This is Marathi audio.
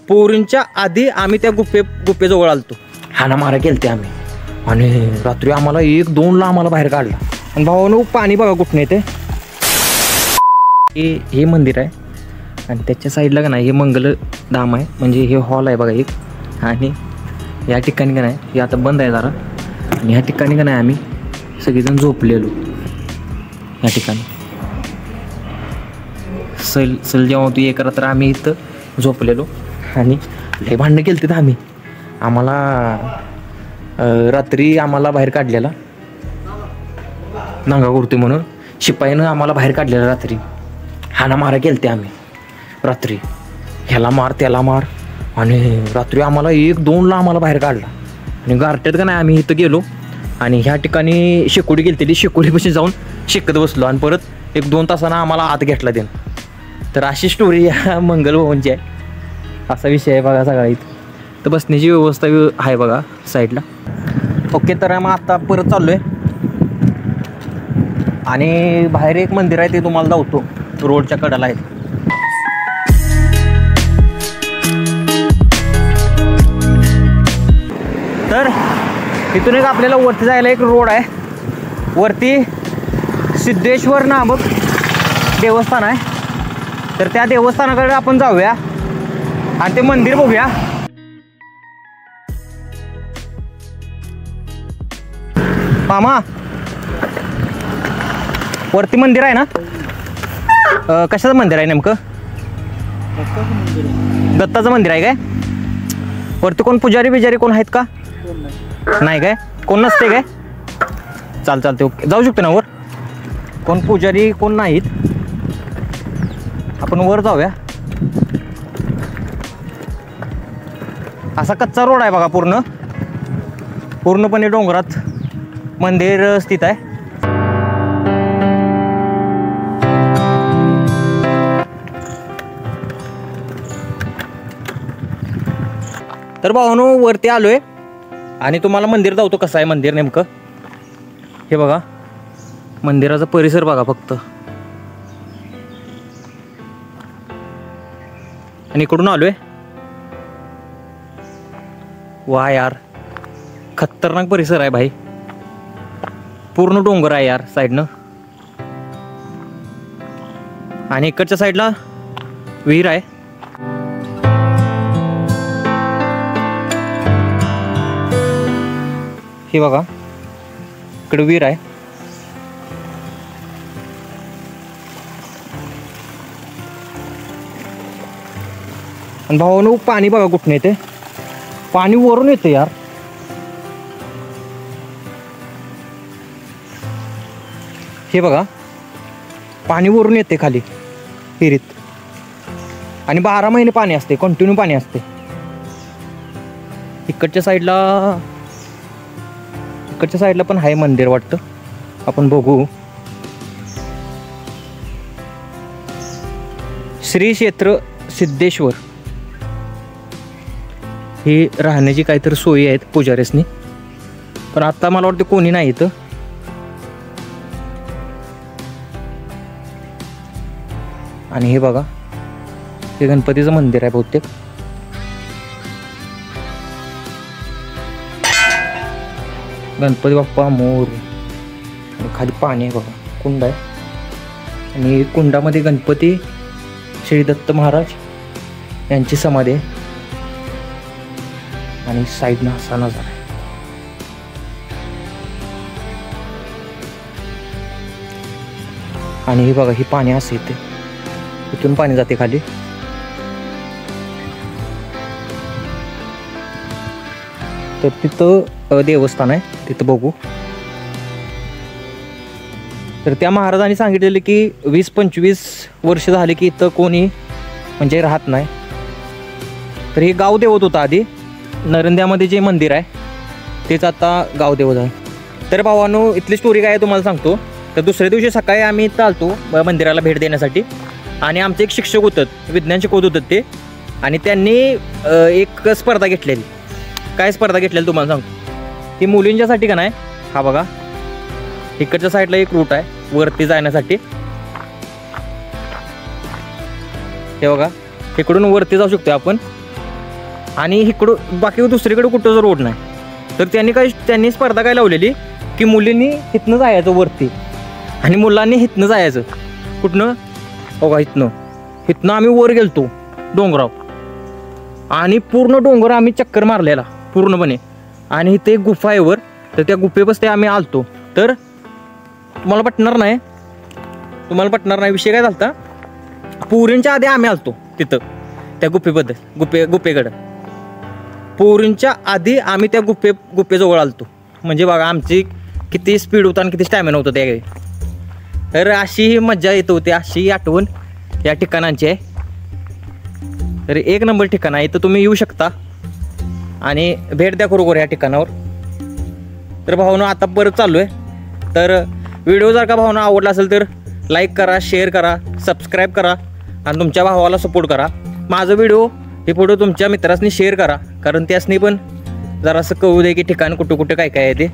पोरींच्या आधी आम्ही त्या गुफेजवळ आलतो. हाना मारा केलते आम्ही आणि रात्री आम्हाला 1-2ला आम्हाला बाहेर काढला. आणि भावानो पाणी बघा कुठून येते. हे मंदिर आहे आणि त्याच्या साईडला का नाही हे मंगलधाम आहे, म्हणजे हे हॉल आहे बघा एक. आणि या ठिकाणी का नाही हे आता बंद आहे जरा. आणि ह्या ठिकाणी का नाही आम्ही सगळेजण झोपलेलो या ठिकाणी. सल जेव्हा होती 1 रात्र आम्ही इथं झोपलेलो आणि लय भांडणं केली तिथं आम्ही. आम्हाला रात्री आम्हाला बाहेर काढलेला नांगा करतोय म्हणून शिपाईनं आम्हाला बाहेर काढलेलं रात्री. हाना मारा केलते आम्ही रात्री, ह्याला मार त्याला मार. आणि रात्री आम्हाला 1-2ला आम्हाला बाहेर काढला. आणि गारट्यात का नाही आम्ही इथं गेलो आणि ह्या ठिकाणी शेकोडी गेली. शेकोडीपाशी जाऊन शिकत बसलो आणि परत 1-2 तासानं आम्हाला आत घेतला त्यानं. तर अशी स्टोरी या मंगलभवनची आहे. असा विषय आहे बघा सगळा. इथं तर बसण्याची व्यवस्था आहे बघा साईडला. ओके, तर मग आता परत चाललो आहे आणि बाहेर एक मंदिर आहे ते तुम्हाला दावतो, रोडच्या कडाला आहे. तर इथून एक आपल्याला वरती जायला एक रोड आहे. वरती सिद्धेश्वर नामक देवस्थान आहे. तर त्या देवस्थानाकडे आपण जाऊया आणि ते मंदिर बघूया. मामा वरती मंदिर आहे ना, कशाचं मंदिर आहे नेमकं? दत्ताचं मंदिर आहे काय? वरती कोण पुजारी बिजारी कोण आहेत का? नाही काय, कोण नसते काय? चालते ओके, जाऊ शकतो ना वर. कोण पुजारी कोण नाहीत, आपण वर जाऊया. असा कच्चा रोड आहे बघा, पूर्णपणे डोंगरात मंदिर स्थित आहे. तर भावानो वरती आलोय आणि तुम्हाला मंदिर दावतो कसं आहे मंदिर नेमकं. हे बघा मंदिराचा परिसर बघा फक्त. आणि इकडून आलोय. वा यार, खतरनाक परिसर आहे भाई. पूर्ण डोंगर आहे यार साईडनं. आणि इकडच्या साईडला विहीर आहे. हे बघा इकडे विहीर आहे. आणि भावानो पाणी बघा कुठून येते. पाणी वरून येते यार. हे बघा पाणी वरून येते खाली विहिरीत. आणि 12 महिने पाणी असते, कंटिन्यू पाणी असते. इकडच्या साईडला पण आहे मंदिर वाटतं, आपण बघू. श्री क्षेत्र सिद्धेश्वर. ही राहण्याची काहीतरी सोयी आहेत पुजाऱ्यासनी, पण आता मला वाटतं कोणी नाही इथं. आणि हे बघा हे गणपतीचं मंदिर आहे बहुतेक. गणपती बाप्पा मोर. आणि खाली पाणी आहे बघा, कुंड आहे. आणि कुंडामध्ये गणपती श्री दत्त महाराज यांची समाधी आहे. आणि साईडनं असा नजारा आहे. आणि हे बघा ही पाणी असं येते, इथून पाणी जाते खाली. तर तिथं देवस्थान आहे, तिथं बघू. तर त्या महाराजांनी सांगितलेले की 20-25 वर्ष झाले की इथं कोणी म्हणजे राहत नाही. तर हे गाव देवत होतं आधी. नरंद्यामध्ये जे मंदिर आहे तेच आता गाव देवत आहे. तर भावांनो इथली स्टोरी काय आहे तुम्हाला सांगतो. तर दुसऱ्या दिवशी सकाळी आम्ही इथं आलतो मंदिराला भेट देण्यासाठी. आणि आमचे एक शिक्षक होतं, विज्ञान शिकवत होतं ते. आणि त्यांनी एक स्पर्धा घेतलेली. काय स्पर्धा घेतलेली तुम्हाला सांगतो. ती मुलींच्यासाठी का नाही. हा बघा इकडच्या साईडला एक रूट आहे वरती जाण्यासाठी. हे बघा इकडून वरती जाऊ शकतो आपण. आणि इकडं बाकी दुसरीकडे कुठंच रोड नाही. तर त्यांनी स्पर्धा काय लावलेली की मुलींनी इथनं जायचं वरती आणि मुलांनी इथनं जायचं. कुठनं बघा इथनं आम्ही वर गेलतो डोंगराव आणि पूर्ण डोंगर आम्ही चक्कर मारलेला पूर्णपणे. आणि इथे एक गुफा आहे वर, तर त्या गुफेपासून आम्ही आलतो. तर तुम्हाला पटणार नाही विषय काय झालता. पोरींच्या आधी आम्ही आलतो तिथं त्या गुफेकडं. पोरींच्या आधी आम्ही त्या गुफेजवळ आलतो. म्हणजे बघा आमची किती स्पीड होता आणि किती स्टॅमिना होता त्यावेळी. तर अशी ही मज्जा येत होती, अशी आठवण या ठिकाणांची आहे. तर एक नंबर ठिकाण आहे, इथं तुम्ही येऊ शकता आणि भेट द्या खरोखर या ठिकाणावर. तर भावना आता परत चालू आहे. तर व्हिडिओ जर का भावना आवडला असेल तर लाईक करा, शेअर करा, सबस्क्राईब करा आणि तुमच्या भावाला सपोर्ट करा. माझं व्हिडिओ हे फोटो तुमच्या मित्रांनी शेअर करा, कारण त्यासनी पण जरासं कळू दे की ठिकाण कुठं काय आहे ते.